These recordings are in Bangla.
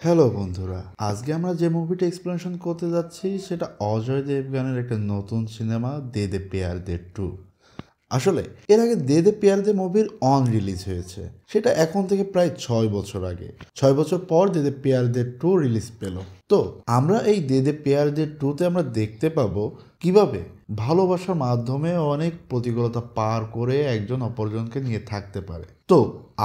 হ্যালো বন্ধুরা, আজকে আমরা যে মুভিটা এক্সপ্লেনেশন করতে যাচ্ছি সেটা অজয় দেবগানের একটা নতুন সিনেমা দে দে প্যার দে 2। আসলে এর আগে দে দে প্যার দে মুভির অন রিলিজ হয়েছে, সেটা এখন থেকে প্রায় 6 বছর আগে। 6 বছর পর দে দে প্যার দে 2 রিলিজ পেল। তো আমরা এই দে দে প্যার দে 2তে আমরা দেখতে পাবো কিভাবে ভালোবাসার মাধ্যমে অনেক প্রতিকূলতা পার করে একজন অপরজনকে নিয়ে থাকতে পারে। তো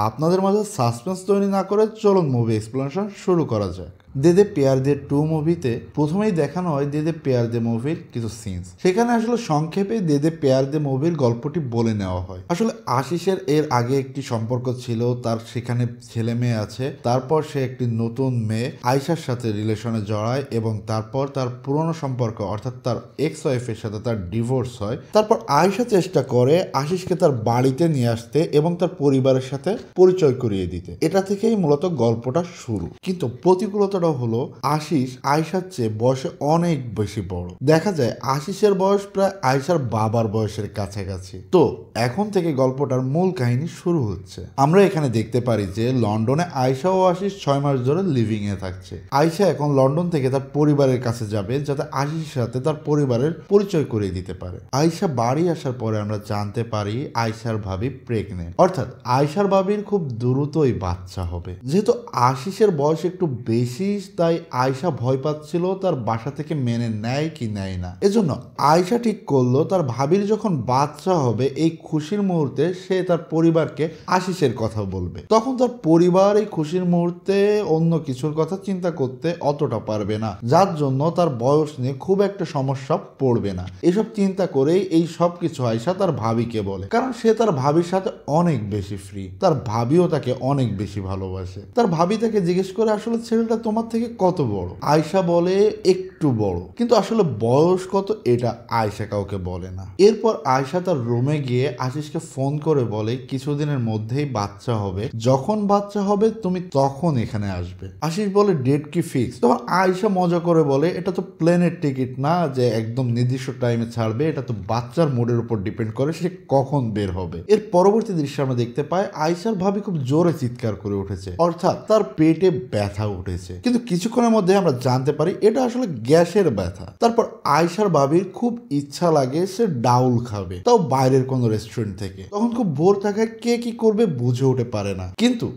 আপনাদের মাঝে সাসপেন্স তৈরি না করে চলুন মুভি এক্সপ্লেনেশন শুরু করা যাক। দে দে প্যার দে 2 মুভিতে প্রথমেই দেখানো হয় দে দে প্যার দে মুভির কিছু সিনস। সেখানে আসলে সংক্ষেপে দে দে প্যার দে মুভির গল্পটি বলে নেওয়া হয়। আসলে আশিসের এর আগে একটি সম্পর্ক ছিল, তার সেখানে ছেলে মেয়ে আছে। তারপর সে একটি নতুন মেয়ে আয়শার সাথে রিলেশনে জড়ায় এবং তারপর তার পুরনো সম্পর্ক অর্থাৎ তার এক্স ওয়াইফের সাথে তার ডিভোর্স হয়। তারপর আয়শা চেষ্টা করে আশিসকে তার বাড়িতে নিয়ে আসতে এবং তার পরিবারের সাথে পরিচয় করিয়ে দিতে। এটা থেকেই মূলত গল্পটা শুরু। কিন্তু প্রতিকূলতাটা হলো আশিস আয়শার চেয়ে বয়সে অনেক বেশি বড়। দেখা যায় আশিসের বয়স প্রায় আয়শার বাবার বয়সের কাছাকাছি। তো এখন থেকে গল্পটার মূল কাহিনী শুরু হচ্ছে। আমরা এখানে দেখতে পারি যে লন্ডনে আয়শা ও আশিস 6 মাস ধরে লিভিং এ থাকছে। আয়শা এখন লন্ডন থেকে তার পরিবারের কাছে যাবে যাতে আশিসের সাথে তার পরিবারের পরিচয় করিয়ে দিতে পারে। আয়শা বাড়ি আসার পরে আমরা জানতে পারি আয়শার ভাবি প্রেগনেন্ট, অর্থাৎ আয়শার ভাবির খুব দ্রুতই বাচ্চা হবে। যেহেতু আশিসের বয়স একটু বেশি, তাই আয়শা ভয় পাচ্ছিল তার বাসা থেকে মেনে নেয় কি নেয় না। এজন্য আয়শা ঠিক করলো তার ভাবির যখন বাচ্চা হবে এই খুশির মুহূর্তে সে তার পরিবারকে আশিসের কথা বলবে। তখন তার পরিবার এই খুশির মুহূর্তে অন্য কিছুর কথা চিন্তা করতে অতটা পারবে না, যার জন্য তার বয়স নিয়ে খুব একটা সমস্যা পড়বে না। এসব চিন্তা করেই এই সব কিছু আয়শা তার ভাবিকে বলে, কারণ সে তার ভাবির সাথে অনেক বেশি ফ্রি। তার ভাবিও তাকে অনেক বেশি ভালোবাসে। তার ভাবি তাকে জিজ্ঞেস করে আসলে ছেলেটা তোমার থেকে কত বড়। আয়শা বলে একটু বড়, কিন্তু আসলে বয়স কত এটা আয়শা কাউকে বলে না। এরপর আয়শা তার রুমে গিয়ে আশিসকে ফোন করে বলে কিছুদিনের মধ্যেই বাচ্চা হবে, যখন বাচ্চা হবে তুমি তখন এখানে আসবে। আশিস বলে ডেট কি ফিক্স? তখন আয়শা মজা করে বলে এটা তো প্লেনের টিকিট না যে একদম নির্দিষ্ট টাইমে ছাড়বে, এটা তো বাচ্চার মুডের উপর ডিপেন্ড করে সে কখন বের হবে। এর পরবর্তী দৃশ্যে আমরা দেখতে পাই আয়শার ভাবি খুব জোরে চিৎকার করে উঠেছে, অর্থাৎ তার পেটে ব্যথা উঠেছে। কিন্তু কিছুক্ষণের মধ্যে আমরা জানতে পারি এটা আসলে গ্যাসের ব্যথা। তারপর আয়শার ভাবির খুব ইচ্ছা লাগে সে ডাউল খাবে, তাও বাইরের কোনো রেস্টুরেন্ট থেকে। তখন খুব ভোর থাকায় কে কি করবে বুঝে উঠে পারে না।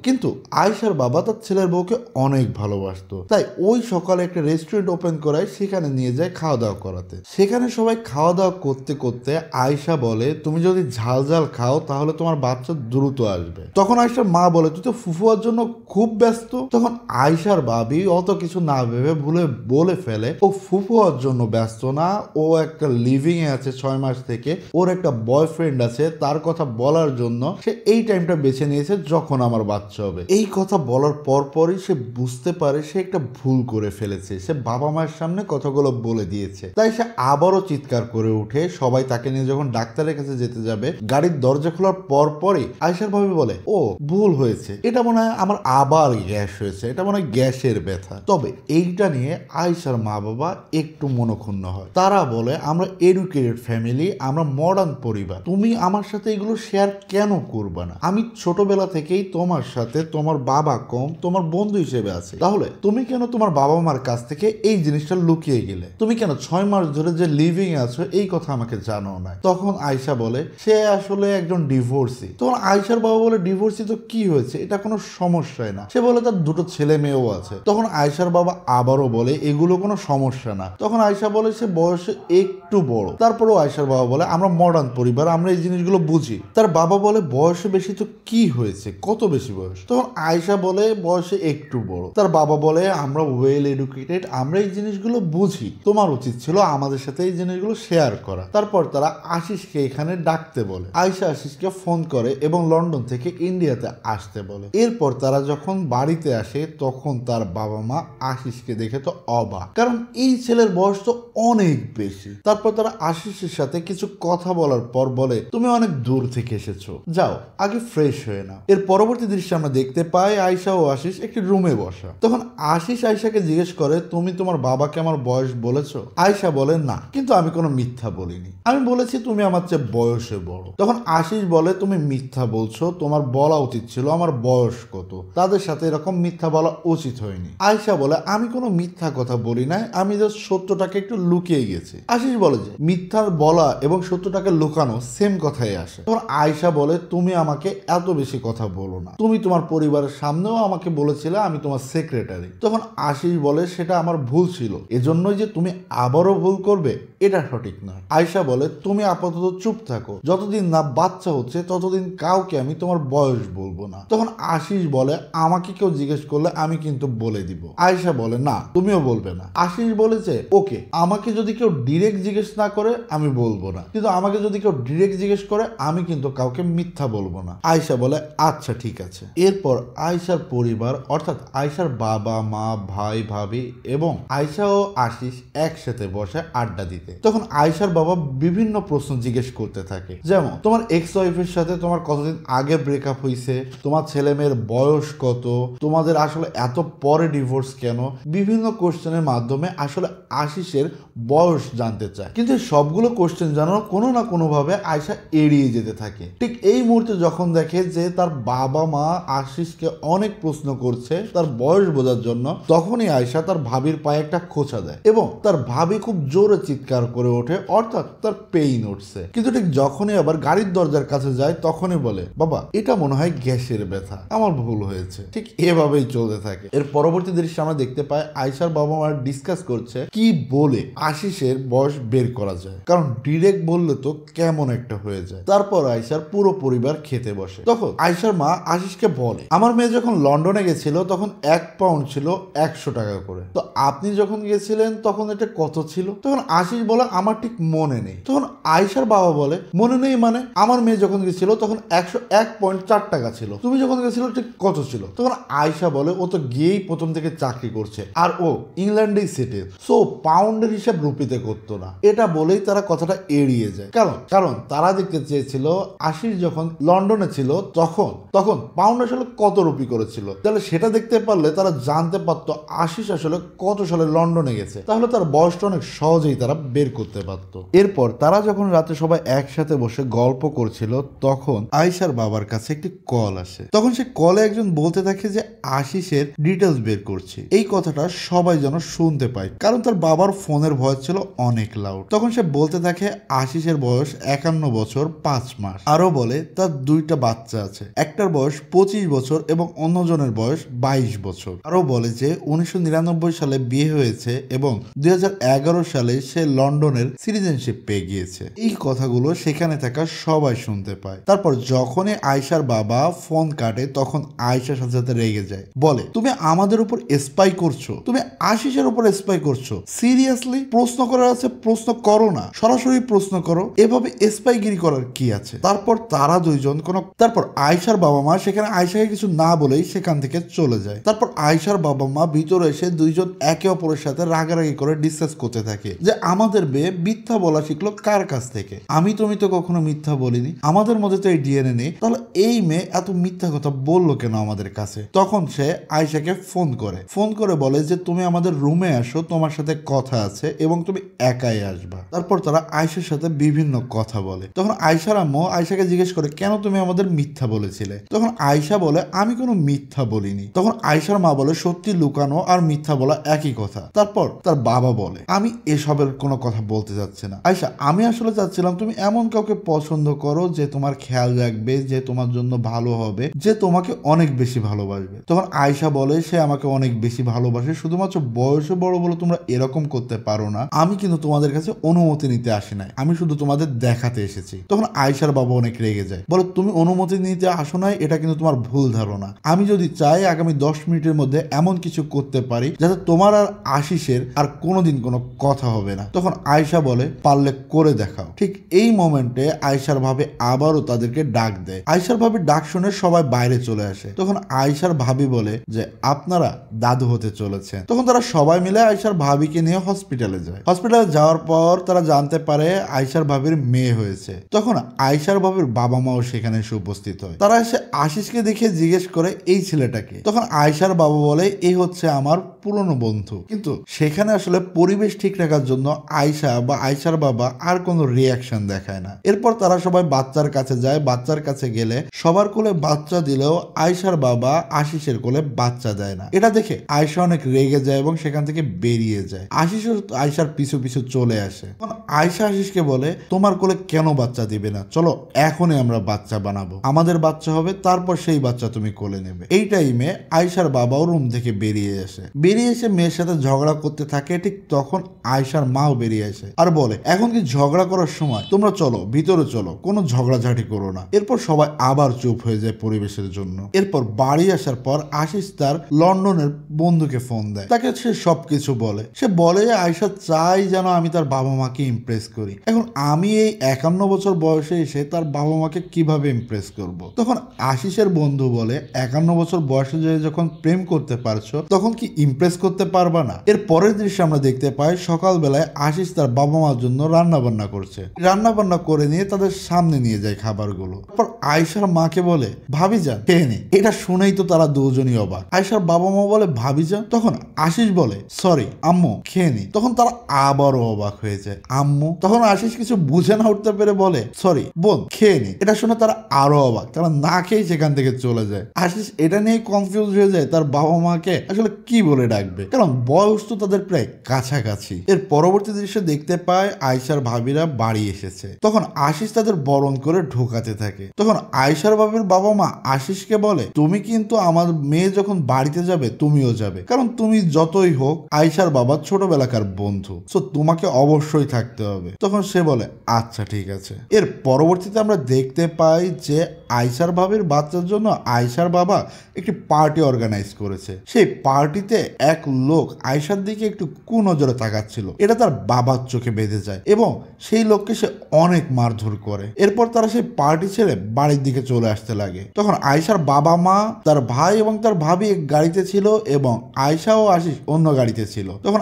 কিন্তু আয়শার বাবা তার ছেলের বউকে অনেক ভালোবাসতো, তাই ওই সকালে একটা রেস্টুরেন্ট ওপেন করায় সেখানে নিয়ে যায় খাওয়া দাওয়া করাতে। সেখানে সবাই খাওয়া দাওয়া করতে করতে আয়শা বলে তুমি যদি ঝাল ঝাল খাও তাহলে তোমার বাচ্চা দ্রুত আসবে। তখন আয়শার মা বলে তুই তো ফুফুয়ার জন্য খুব ব্যস্ত। তখন আয়শার ভাবি অত কিছু না ভেবে ভুলে বলে ফেলে ও ফুফুয়ার জন্য ব্যস্ত না, ও একটা লিভিং এ আছে 6 মাস থেকে, ওর একটা বয়ফ্রেন্ড আছে, তার কথা বলার জন্য সে এই টাইমটা বেছে নিয়েছে যখন আমার বাচ্চা হবে। এই কথা বলার পরপরই সে বুঝতে পারে সে একটা ভুল করে ফেলেছে, সে বাবা মায়ের সামনে কথাগুলো বলে দিয়েছে। তাই সে আবারও চিৎকার করে উঠে। সবাই তাকে নিয়ে যখন ডাক্তারের কাছে যেতে যাবে গাড়ির দরজা খোলার পরপরই আয়শার ভাবি বলে ও ভুল হয়েছে, এটা মনে হয় আমার আবার গ্যাস হয়েছে, এটা মনে হয় গ্যাসের ব্যথা। তবে এইটা নিয়ে আয়শার মা বাবা একটু মনক্ষুণ্ণ হয়। তারা বলে আমরা এডুকেটেড ফ্যামিলি, আমরা মডার্ন পরিবার, তুমি আমার সাথে এগুলো শেয়ার কেন করবে না? আমি ছোটবেলা থেকেই তোমার সাথে, তোমার বাবা কম তোমার বন্ধু হিসেবে আছে, তাহলে তুমি কেন তোমার বাবা মার কাছ থেকে এই জিনিসটা লুকিয়ে গেলে? তুমি কেন 6 মাস ধরে যে লিভিং আছো এই কথা আমাকে জানাও না? তখন আয়শা বলে সে আসলে একজন ডিভোর্সি। তখন আয়শার বাবা বলে ডিভোর্সি তো কি হয়েছে, এটা কোনো সমস্যাই না। সে বলে তার দুটো ছেলে মেয়েও আছে। তখন আয়শার বাবা আবারও বলে এগুলো কোনো সমস্যা না। তখন আয়শা বলে সে বয়সে একটু বড়। তারপরেও আয়শার বাবা বলে আমরা মডার্ন পরিবার, আমরা এই জিনিসগুলো বুঝি। তার বাবা বলে বয়সে বেশি তো কি হয়েছে, কত বেশি বয়স? তখন আয়শা বলে বয়সে একটু বড়। তার বাবা বলে আমরা ওয়েল এডুকেটেড, আমরা এই জিনিসগুলো বুঝি, তোমার উচিত ছিল আমাদের সাথে এই জিনিসগুলো শেয়ার করা। তারপর তারা আশিসকে এখানে ডাকতে বলে। আয়শা আশিসকে ফোন করে এবং লন্ডন থেকে ইন্ডিয়াতে আসতে বলে। এরপর তারা যখন বাড়িতে আসে তখন তার বাবা মা আশিসকে দেখে তো অবাক, কারণ এই ছেলের বয়স তো অনেক বেশি। তারপর তারা আশিসের সাথে কিছু কথা বলার পর বলে তুমি অনেক দূর থেকে এসেছো, যাও আগে ফ্রেশ হয়ে নাও। এর পরবর্তী দৃশ্যে আমরা দেখতে পাই আয়শা ও আশিস একটি রুমে বসা। তখন আশিস আয়শাকে জিজ্ঞেস করে তুমি তোমার বাবাকে আমার বয়স বলেছো? আয়েশা বলে না, কিন্তু আমি কোনো মিথ্যা বলিনি, আমি বলেছি তুমি আমার চেয়ে বয়সে বড়। তখন আশিস বলে তুমি মিথ্যা বলছো, তোমার বলা উচিত ছিল আমার বয়স কত, তাদের সাথে এরকম মিথ্যা বলা উচিত হয়নি। আয়েশা বলে আমি কোনো মিথ্যা কথা বলি নাই, আমি জাস্ট সত্যটাকে একটু লুকিয়ে গেছি। আশিস বলে যে মিথ্যা বলা এবং সত্যটাকে লুকানো সেম কথাই আসে। তখন আয়েশা বলে তুমি আমাকে এত বেশি কথা বলো না, তুমি তোমার পরিবারের সামনেও আমাকে বলেছিলে আমি তোমার সেক্রেটারি। তখন আশিস বলে সেটা আমার ভুল ছিল, এজন্যই যে তুমি আবারও ভুল করবে এটা সঠিক নয়। আয়েশা বলে তুমি আপাতত চুপ থাকো, যতদিন না বাচ্চা হচ্ছে ততদিন কাউকে আমি তোমার বয়স বলবো না। তখন আশিস বলে আমাকে কেউ জিজ্ঞেস করলে আমি কিন্তু বলে দিব। আয়েশা বলে না, তুমিও বলবে না। আশিস বলেছে ওকে, আমাকে যদি কেউ ডিরেক্ট জিজ্ঞেস না করে আমি বলবো না, কিন্তু আমাকে যদি কেউ ডিরেক্ট জিজ্ঞেস করে আমি কিন্তু কাউকে মিথ্যা বলবো না। আয়েশা বলে আচ্ছা ঠিক আছে। এরপর আয়েশার পরিবার অর্থাৎ আয়েশার বাবা মা ভাই ভাবি এবং আয়েশা ও আশিস একসাথে বসে আড্ডা দিতে। তখন আয়েশার বাবা বিভিন্ন প্রশ্ন জিজ্ঞেস করতে থাকে, যেমন তোমার এক্স ওয়াইফের সাথে তোমার কতদিন আগে ব্রেকআপ হয়েছে, তোমার ছেলে মেয়ের বয়স কত, তোমাদের আসলে এত পরে ডিভোর্স কেন, বিভিন্ন কোশ্চেনের মাধ্যমে আসলে আশিসের বয়স জানতে চায়। কিন্তু সবগুলো কোশ্চেন জানানো কোনো না কোনো ভাবে আয়েশা এড়িয়ে যেতে থাকে। ঠিক এই মুহূর্তে যখন দেখে যে তার বাবা মা আশিসকে অনেক প্রশ্ন করছে তার বয়স বোঝার জন্য, তখনই আয়েশা তার ভাবির পায়ে একটা খোঁচা দেয় এবং তার ভাবি খুব জোরে চিৎকার করে ওঠে, অর্থাৎ তার পেইন উঠছে। কিন্তু ঠিক যখনই আবার গাড়ির দরজার কাছে যায় তখনই বলে বাবা এটা মনে হয় গ্যাসের ব্যথা, আমার ভুল হয়েছে। ঠিক এভাবেই চলতে থাকে। এর পরবর্তী দৃশ্যে আমরা দেখতে পাই আয়েশার বাবা মা ডিসকাস করছে কি বলে আশিসের বয়স বের করা যায়, কারণ ডিরেক্ট বললে তো কেমন একটা হয়ে যায়। তারপর আয়েশার পুরো পরিবার খেতে বসে। তখন আয়েশার মা আশিসকে বলে আমার মেয়ে যখন লন্ডনে গেছিল তখন 1 পাউন্ড ছিল 100 টাকা করে, তো আপনি যখন গেছিলেন তখন এটা কত ছিল? তখন আশিস বলে আমার ঠিক মনে নেই। তখন আয়েশার বাবা বলে মনে নেই মানে, আমার মেয়ে যখন গেছিল তখন 101.4 টাকা ছিল, তুমি যখন গেছিল ঠিক কত ছিল? তখন আয়েশা বলে ও তো গিয়েই প্রথম থেকে চাকরি করছে আর ও ইংল্যান্ডেই সেটেল, সো পাউন্ডের হিসাব রুপিতে করতো না। এটা বলেই তারা কথাটা এড়িয়ে যায়, কারণ তারা দেখতে চেয়েছিল আশিস যখন লন্ডনে ছিল তখন পাউন্ড আসলে কত রুপি করেছিল, তাহলে সেটা দেখতে পারলে তারা জানতে পারতো আশিস আসলে কত সালে লন্ডনে গেছে, তাহলে তার বয়সটা অনেক সহজেই তারা বের করতে পারতো। এরপর তারা যখন রাতে সবাই একসাথে বসে গল্প করছিল তখন আয়েশার বাবার কাছে একটি কল আসে। তখন সে কলে একজন বলতে থাকে যে আশিসের ডিটেলস বের করছে। এই কথাটা সবাই যেন শুনতে পায়, কারণ তার বাবার ফোনের ভয়েস ছিল অনেক লাউড। তখন সে বলতে থাকে আশিসের বয়স 51 বছর 5 মাস, আরো বলে তার 2টা বাচ্চা আছে, একটার বয়স 25 বছর এবং অন্যজনের বয়স 22 বছর। আরো বলে যে 1999 সালে বিয়ে হয়েছে এবং 2011 সালে সে লন্ডনের সিটিজেনশিপ পেয়ে গিয়েছে। এই কথাগুলো সেখানে থাকা সবাই শুনতে পায়। তারপর যখনই আয়েশার বাবা ফোন কাটে তখন আয়েশার সাথে সাথে রেগে যায়, বলে তুমি আমাদের উপর স্পাই করছো, তুমি আশিসের উপর স্পাই করছো, সিরিয়াসলি? প্রশ্ন করার আছে প্রশ্ন করো না, সরাসরি প্রশ্ন করো, এভাবে স্পাইগিরি করার কি আছে? তারপর তারা দুইজন তারপর আয়েশার বাবা মা সেখানে আয়েশাকে কিছু না বলেই সেখান থেকে চলে যায়। তারপর আয়েশার বাবা মা ভিতরে এসে দুইজন একে অপরের সাথে রাগারাগি করে ডিসকাস করতে থাকে যে আমাদের মেয়ে মিথ্যা বলা শিখলো কার কাছ থেকে, তুমি তো কখনো মিথ্যা বলিনি, আমাদের মধ্যে তো এই ডিএনএ নেই, তাহলে এই মেয়ে এত মিথ্যা কথা বললো কেন আমাদের কাছে? তখন সে আয়েশাকে ফোন করে বলে যে তুমি আমাদের রুমে আসো, তোমার সাথে কথা আছে এবং তুমি একাই আসবা। তারপর তারা আয়েশার সাথে বিভিন্ন কথা বলে। তখন আয়েশার আম্মু আয়েশাকে জিজ্ঞেস করে কেন তুমি আমাদের মিথ্যা বলেছিলে? তখন আয়েশা বলে আমি কোনো মিথ্যা বলিনি। তখন আয়েশার মা বলে সত্যি লুকানো আর মিথ্যা বলা একই কথা। তারপর তার বাবা বলে আমি এসবের কোনো কথা বলতে চাচ্ছি না আয়েশা, আমি আসলে চাচ্ছিলাম তুমি এমন কাউকে পছন্দ করো যে তোমার খেয়াল রাখবে, যে তোমার জন্য ভালো হবে, যে তোমাকে অনেক বেশি ভালোবাসবে। তখন আয়েশা বলে সে আমাকে অনেক বেশি ভালোবাসে, শুধুমাত্র বয়সে বড় বলে তোমরা এরকম করতে পারো না, আমি কিন্তু তোমাদের কাছে অনুমতি নিতে আসি নাই, আমি শুধু তোমাদের দেখাতে এসেছি। তখন আয়েশার বাবা অনেক রেগে যায়, বলে তুমি অনুমতি নিতে আসো নাই, এটা কিন্তু তোমার ভুল ধারণা। আমি যদি চাই আগামী 10 মিনিটের মধ্যে এমন কিছু করতে পারি যাতে তোমার আর আশিসের আর কোনোদিন কোনো কথা হবে না। তখন আয়েশা বলে পারলে করে দেখাও। ঠিক এই মোমেন্টে আয়েশার ভাবি আবারও তাদেরকে ডাক দেয়। আয়েশার ভাবি ডাক শুনে সবাই বাইরে চলে আসে। তখন আয়েশার ভাবি বলে যে আপনারা দাদু হতে চলেছেন। তখন তারা সবাই মিলে আয়েশার ভাবিকে নিয়ে হসপিটালে যায়। হসপিটালে যাওয়ার পর তারা জানতে পারে আয়েশার ভাবির মেয়ে হয়েছে। তখন আয়েশার ভাবির বাবা মাও সেখানে এসে উপস্থিত হয়। তারা এসে আশিসকে দেখে জিজ্ঞেস করে এই ছেলেটাকে। তখন আয়েশার বাবা বলে এই হচ্ছে আমার মার পুরনো বন্ধু। কিন্তু সেখানে আসলে পরিবেশ ঠিক রাখার জন্য আয়শা বা আয়শার বাবা আর কোনো রিয়াকশন দেখায় না। এরপর তারা সবাই বাচ্চার কাছে যায়। বাচ্চার কাছে গেলে সবার কোলে বাচ্চা দিলেও আয়শার বাবা আশিসের কোলে বাচ্চা দেয় না। এটা দেখে আয়শা অনেক রেগে যায় এবং সেখান থেকে বেরিয়ে যায়। আশিসও আয়শার পিছু পিছু চলে আসে। তখন আয়শা আশিসকে বলে, তোমার কোলে কেন বাচ্চা দিবে না, চলো এখনই আমরা বাচ্চা বানাবো, আমাদের বাচ্চা হবে, তারপর সেই বাচ্চা তুমি কোলে নেবে। এই টাইমে আয়শার বাবাও রুম থেকে বেরিয়ে আসে। বেরিয়ে এসে মেয়ের সাথে ঝগড়া করতে থাকে। ঠিক তখন আয়শার মাও বেরিয়ে আসে আর বলে, এখন কি ঝগড়া করার সময়, তোমরা চলো ভিতরে চলো, কোনো ঝগড়াঝাটি করো না। এরপর সবাই আবার চুপ হয়ে যায় পরিবেশের জন্য। এরপর বাড়ি আসার পর আশিস তার লন্ডনের বন্ধুকে ফোন দেয়। তাকে সে সবকিছু বলে। সে বলে যে আয়শা চাই যেন আমি তার বাবা মাকে ইমপ্রেস করি। এখন আমি এই 51 বছর বয়সে এসে তার বাবা মাকে কিভাবে ইমপ্রেস করব। তখন আশিসের বন্ধু বলে, 51 বছর বয়সে যখন প্রেম করতে পারছো তখন কি ইমপ্রেস করতে পারবা না? এর পরের দৃশ্যে আমরা দেখতে পাই সকালবেলায় আশিস তার বাবা মার জন্য রান্না বান্না করছে। রান্না বান্না করে নিয়ে তাদের সামনে নিয়ে যায় খাবারগুলো। তারপর আয়শার মাকে বলে, ভাবিজান খেয়ে নে। এটা শুনেই তো তারা দুজনই অবাক। আয়শার বাবা মা বলে, ভাবিজান? তখন আশিস বলে, সরি আম্মু খেয়ে নি। তখন তারা আবারও অবাক হয়ে যায়। আম্মু? তখন আশিস কিছু বুঝে না উঠতে পেরে বলে, সরি বোন খেয়ে নি। এটা শুনে তারা আরো অবাক। তারা না খেয়ে সেখান থেকে চলে যায়। আশিস এটা নিয়ে কনফিউজ হয়ে যায় তার বাবা মাকে আসলে কি বলে ডাকবে, কারণ বয়স তো তাদের প্রায় কাছাকাছি। এর পরবর্তী দৃশ্যে দেখতে পায় আয়শার ভাবিরা বাড়ি এসেছে। তখন আশিস তাদের বরণ করে ঢোকাতে থাকে। তখন আয়শার ভাবির বাবা মা আশিসকে বলে, তুমি কিন্তু আমার মেয়ে যখন বাড়িতে যাবে তুমিও যাবে, কারণ তুমি যতই হোক আয়শার বাবার ছোটবেলাকার বন্ধু, সো তোমাকে অবশ্যই থাকতে হবে। তখন সে বলে, আচ্ছা ঠিক আছে। এর পরবর্তীতে আমরা দেখতে পাই যে আয়শার ভাবির বাচ্চার জন্য আয়শার বাবা একটি পার্টি অর্গানাইজ করেছে। সেই পার্টিতে এক লোক আয়শার দিকে একটু কুনজরে তাকাচ্ছিল। এটা তার বাবার চোখে বেঁধে যায় এবং সেই লোককে সে অনেক মারধর করে। এরপর তারা সেই পার্টি ছেড়ে বাড়ির দিকে চলে আসতে লাগে। তখন আয়শার বাবা মা, তার ভাই এবং তার ভাবি এক গাড়িতে ছিল এবং আয়শা ও আশিস অন্য গাড়িতে ছিল। তখন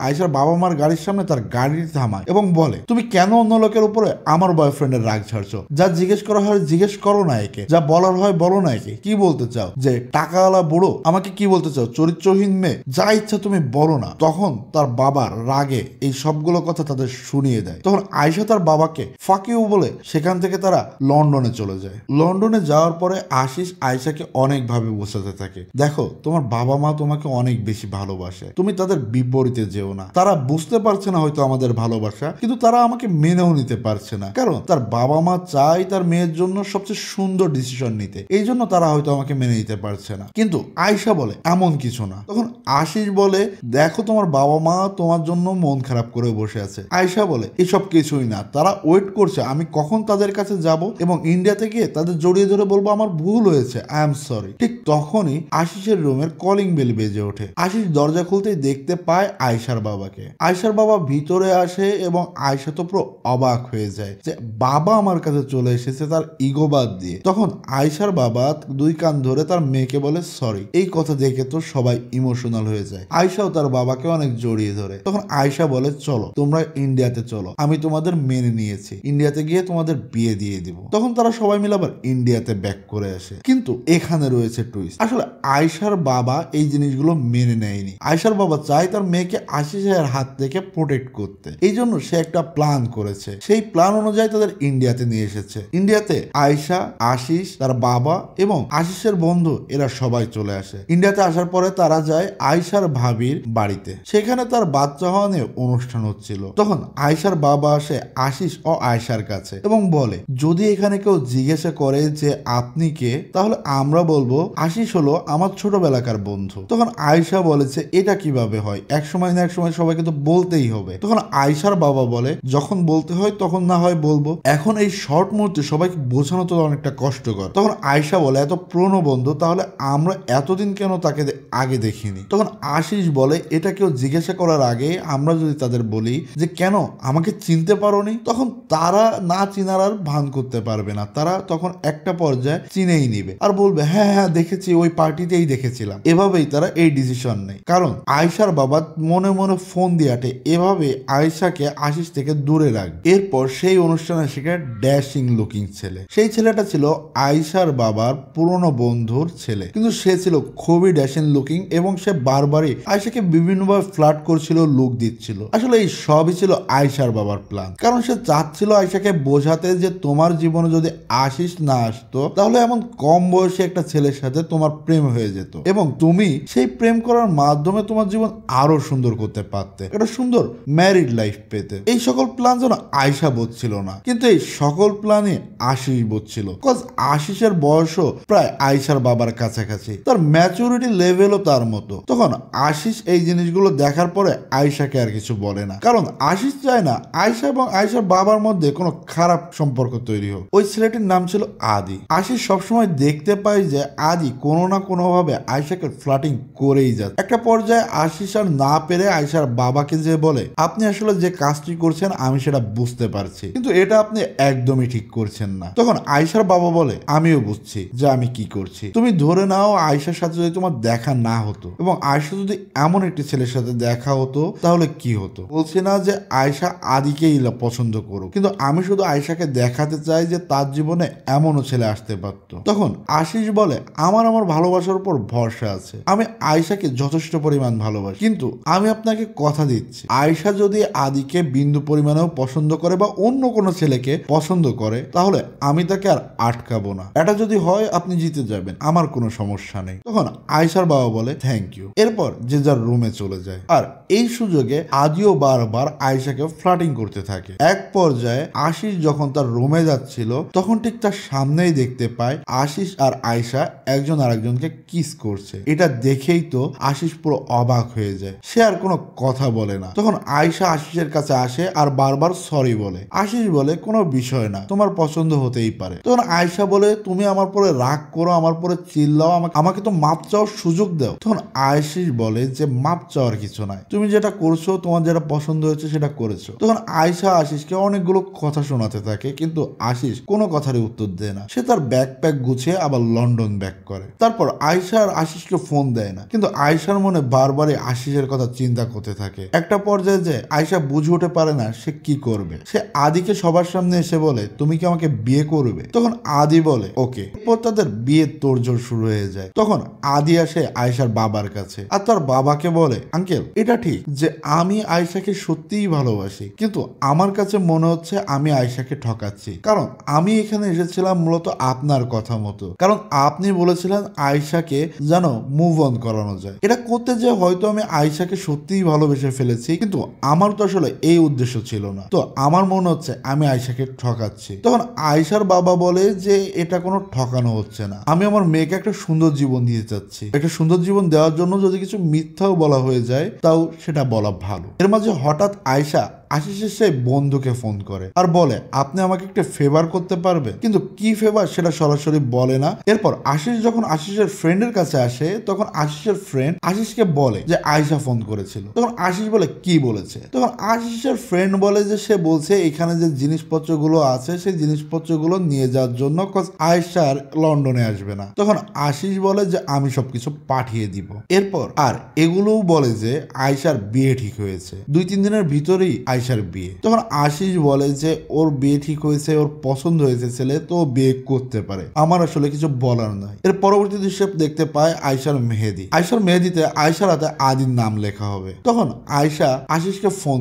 আয়শার বাবা মার গাড়ির সামনে তার গাড়ি থামায় এবং বলে, তুমি কেন অন্য লোকের উপরে আমার বয়ফ্রেন্ডের রাগ ঝাড়ছো? যা জিজ্ঞেস করা হয় জিজ্ঞেস করো না একে, যা বলার হয় বলো না একে। কি বলতে চাও? যে টাকাওয়ালা বুড়ো? আমাকে কি বলতে চাও? চরিত্রহীন মেয়ে? যা ইচ্ছা তুমি বলো না। তখন তার বাবার রাগে এই সবগুলো কথা তাদের শুনিয়ে দেয়। তখন আয়শা তার বাবাকে ফাঁকিও বলে সেখান থেকে তারা লন্ডনে চলে যায়। লন্ডনে যাওয়ার পরে আশিস আয়শাকে অনেকভাবে বোঝাতে থাকে, দেখো তোমার বাবা মা তোমাকে অনেক বেশি ভালোবাসে, তুমি তাদের বিপরীতে যেও না। তারা বুঝতে পারছে না হয়তো আমাদের ভালোবাসা, কিন্তু তারা আমাকে মেনেও নিতে পারছে না, কারণ তার বাবা মা চায় তার মেয়ের জন্য সবচেয়ে সুন্দর ডিসিশন নিতে, এই জন্য তারা হয়তো আমাকে মেনে নিতে পারছে না। কিন্তু আয়শা বলে এমন কিছু না। তখন আশিস বলে, দেখো তোমার বাবা মা তোমার জন্য মন খারাপ করে বসে আছে। আয়শা বলে, এসব কিছুই না, তারা ওয়েট করছে আমি কখন তাদের কাছে যাব এবং ইন্ডিয়াতে গিয়ে তাদের জড়িয়ে ধরে বলবো আমার ভুল হয়েছে, আই এম সরি। ঠিক তখনই আশিসের রুমের কলিং বেল বেজে ওঠে। আশিস দরজা খুলতেই দেখতে পায় আয়শার বাবাকে। আয়শার বাবা ভিতরে আসে এবং আয়শা তো পুরো অবাক হয়ে যায় যে বাবা আমার কাছে চলে এসেছে তার ইগোবাদ দিয়ে। তখন আয়শার বাবা দুই কান ধরে তার মেয়েকে বলে সরি। এই কথা দেখে তো সবাই ইমোশনাল হয়ে যায়। আয়শাও তার বাবাকে অনেক জড়িয়ে ধরে। তখন আয়শা বলে, চলো তোমরা ইন্ডিয়াতে চলো, আমি তোমাদের মেনে নিয়েছি, ইন্ডিয়াতে গিয়ে তোমাদের বিয়ে দিয়ে দিব। তখন তারা সবাই মিলে আবার ইন্ডিয়াতে ব্যাক করে আসে। কিন্তু এখানে রয়েছে টুইস্ট। আসলে আয়শার বাবা এই জিনিসগুলো মেনে নেয়নি। আয়শার বাবা চায় তার মেয়েকে আশিসের হাত থেকে প্রোটেক্ট করতে, এই জন্য সে একটা প্ল্যান করেছে। সেই প্ল্যান অনুযায়ী তাদের ইন্ডিয়াতে নিয়ে এসেছে। ইন্ডিয়াতে আয়শা, আশিস, তার বাবা এবং আশিসের বন্ধু এরা সবাই চলে আসে। ইন্ডিয়াতে আসার পরে তারা যায় আয়শার ভাবির বাড়িতে। সেখানে তার বাচ্চা হওয়া নিয়ে অনুষ্ঠান হচ্ছিল। তখন আয়শার বাবা আসে আশিস ও আয়শার কাছে এবং বলে, যদি এখানে কেউ জিজ্ঞাসা করে যে আপনি কে, তাহলে আমরা বলবো আশিস হলো আমার ছোটবেলাকার বন্ধু। তখন আয়শা বলেছে, এটা কিভাবে হয়, এক সময় না এক সময় সবাইকে তো বলতেই হবে। তখন আয়শার বাবা বলে, যখন বলতে হয় তখন না হয় বলবো, এখন এই শর্ট মুহূর্তে সবাইকে বোঝানো তো অনেকটা কষ্টকর। তখন আয়শা বলে, এত পুরনো বন্ধু, তাহলে আমরা এতদিন কেন তাকে আগে দেখিনি? তখন আশিস বলে, এটা কেউ জিজ্ঞাসা করার আগে আমরা যদি তাদের বলি যে কেন আমাকে চিনতে পারোনি, তখন তারা না চিনার আর ভান করতে পারবে না। তারা তখন একটা পর্যায়ে চিনেই নিবে আর বলবে, হ্যাঁ হ্যাঁ দেখেছি, ওই পার্টিতেই দেখেছিলাম। এভাবেই তারা এই ডিসিশন নেয়, কারণ আয়শার বাবা মনে মনে ফোন দিয়ে আটে এভাবে আয়শাকে আশিস থেকে দূরে রাখবে। এরপর সেই অনুষ্ঠানে সেখানে ড্যাশিং লুকিং ছেলে, সেই ছেলেটা ছিল আয়শার বাবার পুরনো বন্ধুর ছেলে, কিন্তু সে ছিল খুবই ড্যাশিং লুকিং এবং এবং সে বারবারই আয়েশাকে বিভিন্নভাবে ফ্লার্ট করছিল, লুক দিচ্ছিল। আসলে এই সবই ছিল আয়েশার বাবার প্ল্যান, কারণ সে চাচ্ছিল আয়েশাকে বোঝাতে যে তোমার জীবনে যদি আশিস না আসতো তাহলে এমন কম বয়সী একটা ছেলের সাথে তোমার প্রেম হয়ে যেত এবং তুমি সেই প্রেম করার মাধ্যমে তোমার জীবন আরো সুন্দর করতে পারতে, একটা সুন্দর ম্যারিড লাইফ পেতে। এই সকল প্ল্যান যেন আয়েশা বুঝছিল না, কিন্তু এই সকল প্ল্যানে আশিস বুঝছিল। কজ আশিসের বয়সও প্রায় আয়েশার বাবার কাছাকাছি, তার ম্যাচুরিটি লেভেলও তার মতো। তখন আশিস এই জিনিসগুলো দেখার পরে আয়েশাকে আর কিছু বলে না, কারণ আশিস চায় না আয়েশা এবং আয়েশার বাবার মধ্যে কোনো খারাপ সম্পর্ক তৈরি হোক। ওই ছেলেটির নাম ছিল আদি। আশিস সবসময় দেখতে পায় যে আদি কোনো না কোনো ভাবে আয়েশাকে ফ্লার্টিং করেই যাচ্ছে। একটা পর্যায়ে আশিস আর না পেরে আয়েশার বাবাকে যে বলে, আপনি আসলে যে কাজটি করছেন আমি সেটা বুঝতে পারছি, কিন্তু এটা আপনি একদমই ঠিক করছেন না। তখন আয়েশার বাবা বলে, আমিও বুঝছি যে আমি কি করছি। তুমি ধরে নাও আয়েশার সাথে যদি তোমার দেখা না হতো এবং আয়েশা যদি এমন একটি ছেলের সাথে দেখা হতো তাহলে কি হতো? বলছি না যে আয়েশা আদিকেই পছন্দ করুক, কিন্তু আমি শুধু আয়েশাকে দেখাতে চাই যে তার জীবনে এমনও ছেলে আসতে পারত। তখন আশিস বলে, আমার ভালোবাসার উপর ভরসা আছে, আমি আয়েশাকে যথেষ্ট পরিমাণ ভালোবাসি, কিন্তু আমি আপনাকে কথা দিচ্ছি আয়েশা যদি আদিকে বিন্দু পরিমাণেও পছন্দ করে বা অন্য কোনো ছেলেকে পছন্দ করে তাহলে আমি তাকে আর আটকাবো না। এটা যদি হয় আপনি জিতে যাবেন, আমার কোনো সমস্যা নেই। তখন আয়েশার বাবা বলে থ্যাংক ইউ। এরপর যে যার রুমে চলে যায়। আর এই সুযোগে আদিও বারবার আয়েশাকে ফ্লার্টিং করতে থাকে। এক পর্যায়ে আশিস যখন তার রুমে যাচ্ছিল তখন ঠিক তার সামনেই দেখতে পায় আশিস আর আয়েশা একজন আরেকজনকে কিস করছে। এটা দেখেই তো আশিস পুরো অবাক হয়ে যায়, সে আর কোনো কথা বলে না। তখন আয়েশা আশিসের কাছে আসে আর বারবার সরি বলে। আশিস বলে কোনো বিষয় না, তোমার পছন্দ হতেই পারে। তখন আয়েশা বলে, তুমি আমার পরে রাগ করো, আমার পরে চিল্লাও, আমাকে তো মাপ চাওয়ার সুযোগ দাও। তখন আশিস বলে যে মাপ চাওয়ার কিছু নাই, তুমি যেটা করছো, তোমার যেটা পছন্দ হয়েছে সেটা করেছো। তখন আয়েশা আশিসকে অনেকগুলো কথা শোনাতে থাকে, কিন্তু আশিস কোনো কথারই উত্তর দেয় না। সে তার ব্যাকপ্যাক গুছিয়ে আবার লন্ডন ব্যাক করে। তারপর আয়েশা আর আশিসকে ফোন দেয় না, কিন্তু আয়েশার মনে বারবারই আশিসের কথা চিন্তা করতে থাকে। একটা পর্যায়ে যে আয়েশা বুঝে উঠে পারে না সে কি করবে। সে আদিকে সবার সামনে এসে বলে, তুমি কি আমাকে বিয়ে করবে? তখন আদি বলে ওকে। এরপর তাদের বিয়ের তোড়জোড় শুরু হয়ে যায়। তখন আদি আসে আয়েশার বাবার কাছে আর তার বাবাকে বলে, আঙ্কেল এটা ঠিক যে আমি আয়েশাকে সত্যিই ভালোবাসি, কিন্তু আমার কাছে মনে হচ্ছে আমি আয়েশাকে ঠকাচ্ছি, কারণ আমি এখানে এসেছিলাম মূলত আপনার কথা মতো, কারণ আপনি বলেছিলেন আয়েশাকে যেন মুভ অন করানো যায়। এটা করতে যে হয়তো আমি আয়েশাকে সত্যিই ভালোবেসে ফেলেছি, কিন্তু আমার তো আসলে এই উদ্দেশ্য ছিল না। তো আমার মনে হচ্ছে আমি আয়েশাকে ঠকাচ্ছি। তখন আয়েশার বাবা বলে যে এটা কোনো ঠকানো হচ্ছে না, আমি আমার মেয়েকে একটা সুন্দর জীবন দিতে চাচ্ছি। একটা সুন্দর জীবন দেওয়ার জন্য যদি কিছু মিথ্যাও বলা হয়ে যায় তাও সেটা বলা ভালো। এর মাঝে হঠাৎ আয়েশা আশিসের সেই বন্ধুকে ফোন করে আর বলে, আপনি আমাকে একটা ফেভার করতে পারবেন? কিন্তু কি ফেভার সেটা সরাসরি বলে না। এরপর আশিস যখন আশিসের ফ্রেন্ডের কাছে আসে তখন আশিসের ফ্রেন্ড আশিসকে বলে যে আয়েশা ফোন করেছিল। তখন আশিস বলে কি বলেছে? তখন আশিসের ফ্রেন্ড বলে যে সে বলছে এখানে যে জিনিসপত্রগুলো আছে সেই জিনিসপত্রগুলো নিয়ে যাওয়ার জন্য, কজ আয়েশা আর লন্ডনে আসবে না। তখন আশিস বলে যে আমি সবকিছু পাঠিয়ে দিব। এরপর আর এগুলোও বলে যে আয়েশার বিয়ে ঠিক হয়েছে, 2-3 দিনের ভিতরেই আয়েশার বিয়ে। তখন আশিস বলে যে ওর বিয়ে ঠিক হয়েছে, ওর পছন্দ হয়েছে ছেলে, তো বিয়ে করতে পারে, আমার আসলে কিছু বলার নাই। এর পরবর্তী দৃশ্য দেখতে পায় আয়েশার মেহেদি। আয়েশার মেহেদিতে আয়েশার হাতে আদির নাম লেখা হবে। তখন আয়েশা আশিসকে ফোন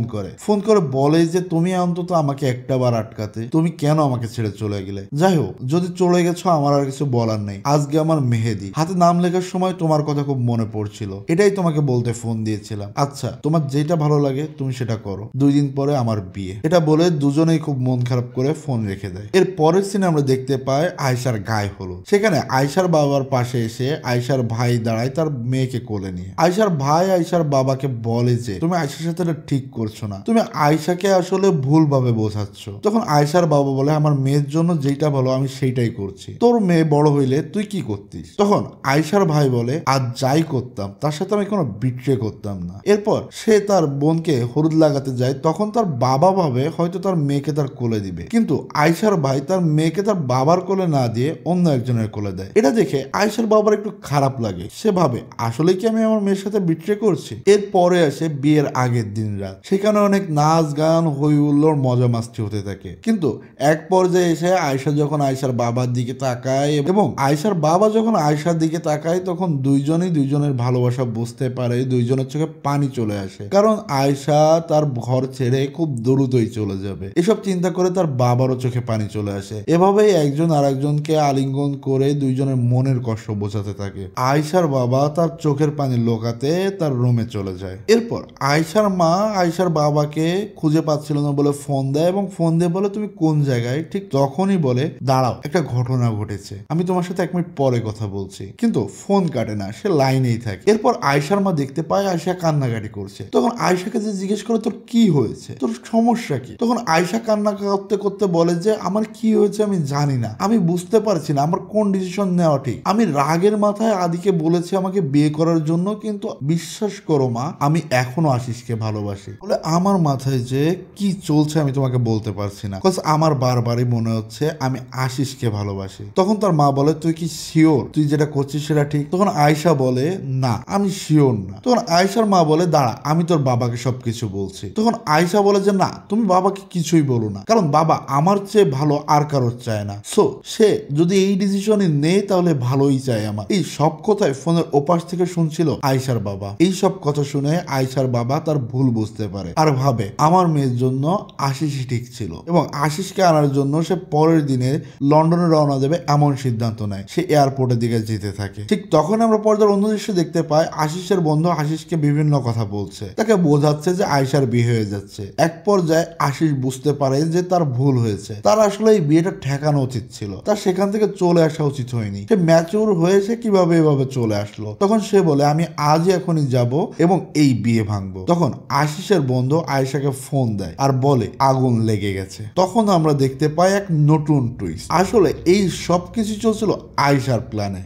করে বলে যে তুমি অন্তত আমাকে একটা বার আটকাতে, তুমি কেন আমাকে ছেড়ে চলে গেলে? যাই হোক, যদি চলে গেছো আমার আর কিছু বলার নেই, আজকে আমার মেহেদি, হাতে নাম লেখার সময় তোমার কথা খুব মনে পড়ছিল, এটাই তোমাকে বলতে ফোন দিয়েছিলাম। আচ্ছা তোমার যেটা ভালো লাগে তুমি সেটা করো, 2 দিন পরে আমার বিয়ে। এটা বলে দুজনেই খুব মন খারাপ করে ফোন রেখে দেয়। এর পরের সিনে আমরা দেখতে পাই আয়েশার গায়ে হলুদ। সেখানে আয়েশার বাবার পাশে এসে আয়েশার ভাই দাঁড়ায় তার মেয়েকে কোলে নিয়ে। আয়েশার ভাই আয়েশার বাবাকে বলে যে তুমি আয়েশার সাথে এটা ঠিক করছো না, তুমি আয়েশাকে আসলে ভুলভাবে বোঝাচ্ছ। তখন আয়েশার বাবা বলে আমার মেয়ের জন্য যেটা ভালো আমি সেইটাই করছি, তোর মেয়ে বড় হইলে তুই কি করতিস? তখন আয়েশার ভাই বলে আজ যাই করতাম তার সাথে আমি কোনো বিট্রে করতাম না। এরপর সে তার বোনকে হলুদ লাগাতে যায়, তখন তখন তার বাবা ভাবে হয়তো তার মেয়েকে তার কোলে দিবে, কিন্তু আয়শার ভাই তার মেয়েকে তার বাবার কোলে না দিয়ে অন্য একজনের কোলে দেয়। এটা দেখে আয়শার বাবার একটু খারাপ লাগে। সে ভাবে আসলে কি আমি আমার মেয়ের সাথে বিট্রে করছি। এরপরে আসে বিয়ের আগের দিন রাত। সেখানে অনেক নাচ গান হই হুল্লোড় মজা মাস্তি হতে থাকে, কিন্তু এক পর্যায়ে এসে আয়শা যখন আয়শার বাবার দিকে তাকায় এবং আয়শার বাবা যখন আয়শার দিকে তাকায়, তখন দুইজনই দুইজনের ভালোবাসা বুঝতে পারে। দুইজনের চোখে পানি চলে আসে, কারণ আয়শা তার ঘর ছেড়ে খুব দ্রুতই চলে যাবে। এসব চিন্তা করে তার বাবারও চোখে পানি চলে আসে। এভাবেই একজন আরেকজনকে আলিঙ্গন করে দুইজনের মনের কষ্ট বোঝাতে থাকে। আয়শার বাবা তার চোখের পানি লোকাতে তার রুমে চলে যায়। এরপর আয়শার মা আয়শার বাবাকে খুঁজে পাচ্ছিল না বলে ফোন দেয় এবং ফোন দিয়ে বলে তুমি কোন জায়গায়। ঠিক তখনই বলে দাঁড়াও, একটা ঘটনা ঘটেছে, আমি তোমার সাথে 1 মিনিট পরে কথা বলছি। কিন্তু ফোন কাটে না, সে লাইনেই থাকে। এরপর আয়শার মা দেখতে পায় আয়শা কান্নাকাটি করছে। তখন আয়শাকে যে জিজ্ঞেস করে তোর কি হয়েছে, তোর সমস্যা কি। তখন আয়শা কান্না করতে করতে বলে যে আমার কি হয়েছে আমি জানি না, আমি বুঝতে পারছি না আমার কোন ডিসিশন নেওয়া ঠিক। আমি রাগের মাথায় আদিকে বলেছি আমাকে বিয়ে করার জন্য, কিন্তু বিশ্বাস করো মা আমি এখনো আশিসকে ভালোবাসি। বলে আমার মাথায় যে কি চলছে আমি তোমাকে বলতে পারছি না, আমার বারবারই মনে হচ্ছে আমি আশিসকে ভালোবাসি। তখন তার মা বলে তুই কি শিওর তুই যেটা করছিস সেটা ঠিক? তখন আয়শা বলে না আমি শিওর না। তখন আয়শার মা বলে দাঁড়া আমি তোর বাবাকে সবকিছু বলছি। তখন আয়শা বলে যে না তুমি বাবাকে কিছুই বলো না, কারণ বাবা আমার চেয়ে ভালো আর কারোর চায় না। সো সে যদি এই ডিসিশনই নেয় তাহলে ভালোই চায় আমার। এই সব কথায় ফোনের ওপাশ থেকে শুনছিল আয়শার বাবা। এই সব কথা শুনে আয়শার বাবা তার ভুল বুঝতে পারে আর ভাবে আমার মেয়ের জন্য আশিসই ঠিক ছিল, এবং আশিসকে আনার জন্য সে পরের দিনে লন্ডনে রওনা দেবে এমন সিদ্ধান্ত নেয়। সে এয়ারপোর্টের দিকে যেতে থাকে। ঠিক তখন আমরা পর্দার অন্য দৃশ্য দেখতে পাই আশিসের বন্ধু আশিসকে বিভিন্ন কথা বলছে, তাকে বোঝাচ্ছে যে আয়শার বিয়ে হয়ে যাচ্ছে। এক পর্যায়ে আশিস বুঝতে পারে যে তার ভুল হয়েছে, তার আসলে এই বিয়েটা ঠেকানো উচিত ছিল, তার সেখান থেকে চলে আসা উচিত হয়নি। সে ম্যাচিউর হয়েছে কিভাবে এভাবে চলে আসলো। তখন সে বলে আমি আজই এখনই যাব এবং এই বিয়ে ভাঙবো। তখন আশিসের বন্ধু আয়শাকে ফোন দেয় আর বলে আগুন লেগে গেছে। তখন আমরা দেখতে পাই এক নতুন টুইস্ট। আসলে এই সব কিছু চলছিল আয়শার প্ল্যানে।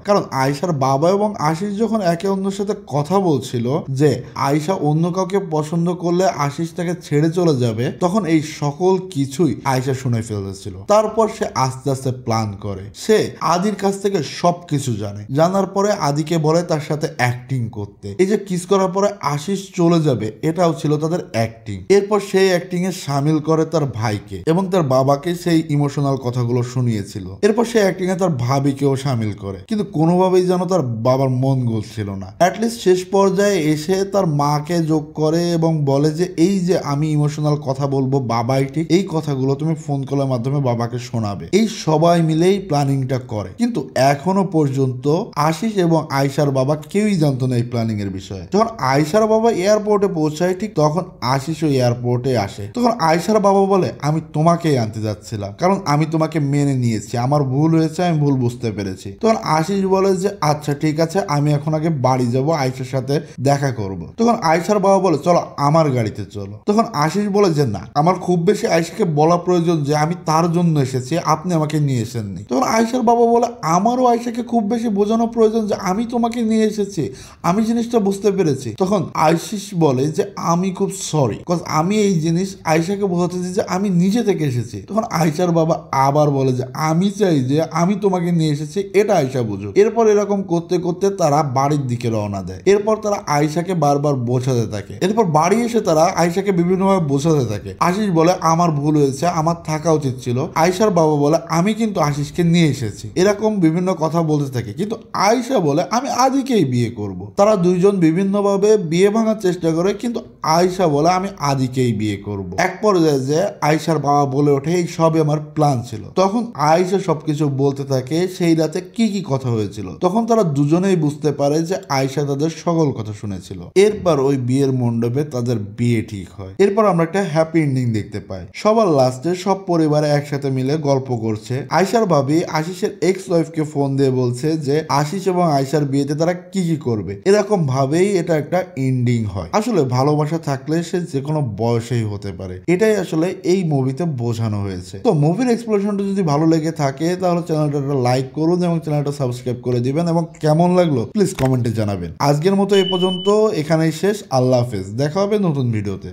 কারণ আয়শার বাবা এবং আশিস যখন একে অন্যের সাথে কথা বলছিল যে আয়শা অন্য কাউকে পছন্দ করলে আশিস তাকে ছেড়ে চলে যাবে, তখন এই সকল কিছুই আয়শা শুনে ফেলেছিল। তারপর সে আস্তে আস্তে প্ল্যান করে। সে আদির কাছ থেকে সবকিছু জানে। জানার পরে আদিকে বলে তার সাথে অ্যাক্টিং করতে। এই যে কিস করার পরে আশিস চলে যাবে এটাও ছিল তাদের অ্যাক্টিং। এরপর সেই অ্যাক্টিং এ সামিল করে তার ভাইকে এবং তার বাবাকে সেই ইমোশনাল কথাগুলো শুনিয়েছিল। এরপর সেই অ্যাক্টিং এ তার ভাবিকেও সামিল করে, কিন্তু কোনোভাবেই যেন তার বাবার মন গলছিল না। অ্যাটলিস্ট শেষ পর্যায়ে এসে তার মাকে যোগ করে এবং বলে যে এই যে আমি ইমোশনাল কথা বলবো বাবাই ঠিক, এই কথাগুলো তুমি ফোন কলের মাধ্যমে বাবাকে শোনাবে। এই সবাই মিলেই প্ল্যানিংটা করে, কিন্তু এখনো পর্যন্ত আশিস এবং আয়শার বাবা কেউই জানতো না এই প্ল্যানিং এর বিষয়ে। যখন আয়শার বাবা এয়ারপোর্টে পৌঁছায় ঠিক তখন আশিসও এয়ারপোর্টে আসে। তখন আয়শার বাবা বলে আমি তোমাকেই আনতে যাচ্ছিলাম, কারণ আমি তোমাকে মেনে নিয়েছি, আমার ভুল হয়েছে, আমি ভুল বুঝতে পেরেছি। তখন আশিস বলে যে আচ্ছা ঠিক আছে আমি এখন আগে বাড়ি যাব, আয়শার সাথে দেখা করব। তখন আয়শার বাবা বলে চলো আমার গাড়িতে চলো। তখন আশিস বলে যে না আমার খুব বেশি আয়শাকে বলা প্রয়োজন যে আমি তার জন্য এসেছি, আপনি আমাকে নিয়ে এসেননি। তখন আয়শার বাবা বলে আমারও আয়শাকে খুব বেশি বোঝানো প্রয়োজন যে আমি তোমাকে নিয়ে এসেছি, আমি জিনিসটা বুঝতে পেরেছি। তখন আশিস বলে যে আমি খুব সরি, বিকজ আমি এই জিনিস আয়শাকে বোঝাতে চাই যে আমি নিজে থেকে এসেছি। তখন আয়শার বাবা আবার বলে যে আমি চাই যে আমি তোমাকে নিয়ে এসেছি এটা আয়শা বুঝুক। এরপর এরকম করতে করতে তারা বাড়ির দিকে রওনা দেয়। এরপর তারা আয়শাকে বারবার বোঝাতে থাকে। এরপর বাড়ি এসে তারা আয়শাকে বিভিন্নভাবে বোঝাতে থাকে। আশিস বলে আমার ভুল হয়েছে, আমার থাকা উচিত ছিল। আয়শার বাবা বলে আমি কিন্তু আশিসকে নিয়ে এসেছি। এরকম বিভিন্ন কথা বলতে থাকে, কিন্তু আয়শা বলে আমি আদিকেই বিয়ে করব। তারা দুইজন বিভিন্নভাবে বিয়ে ভাঙার চেষ্টা করে, কিন্তু আয়শা বলে আমি আদিকেই বিয়ে করব। এক পর্যায়ে যে আয়শার বাবা বলে ওঠে এই সবই আমার প্ল্যান ছিল। তখন আয়শা সবকিছু বলতে থাকে সেই রাতে কি কি কথা হয়েছিল। তখন তারা দুজনেই বুঝতে পারে যে আয়শা তাদের সকল কথা শুনেছিল। এরপর ওই বিয়ের মণ্ডপে তাদের বিয়ে ঠিক হয়। এরপর আমরা একটা হ্যাপি এন্ডিং দেখতে পাই। সবার লাস্টে সব পরিবারে একসাথে মিলে গল্প করছে। আয়শার ভাবি আশিসের এক্স ওয়াইফকে ফোন দিয়ে বলছে যে আশিস এবং আয়শার বিয়েতে তারা কি কি করবে। এরকম ভাবেই এটা একটা এন্ডিং হয়। আসলে ভালোবাসা থাকলে সে যে কোনো বয়সেই হতে পারে, এটাই আসলে এই মুভিতে বোঝানো হয়েছে। তো মুভির এক্সপ্লোরেশনটা যদি ভালো লেগে থাকে তাহলে চ্যানেলটা লাইক করুন এবং চ্যানেলটা সাবস্ক্রাইব করে দিবেন, এবং কেমন লাগলো প্লিজ কমেন্টে জানাবেন। আজকের মতো এই পর্যন্ত এখানেই শেষ। আল্লাহ হাফেজ, দেখা হবে নতুন ভিডিওতে।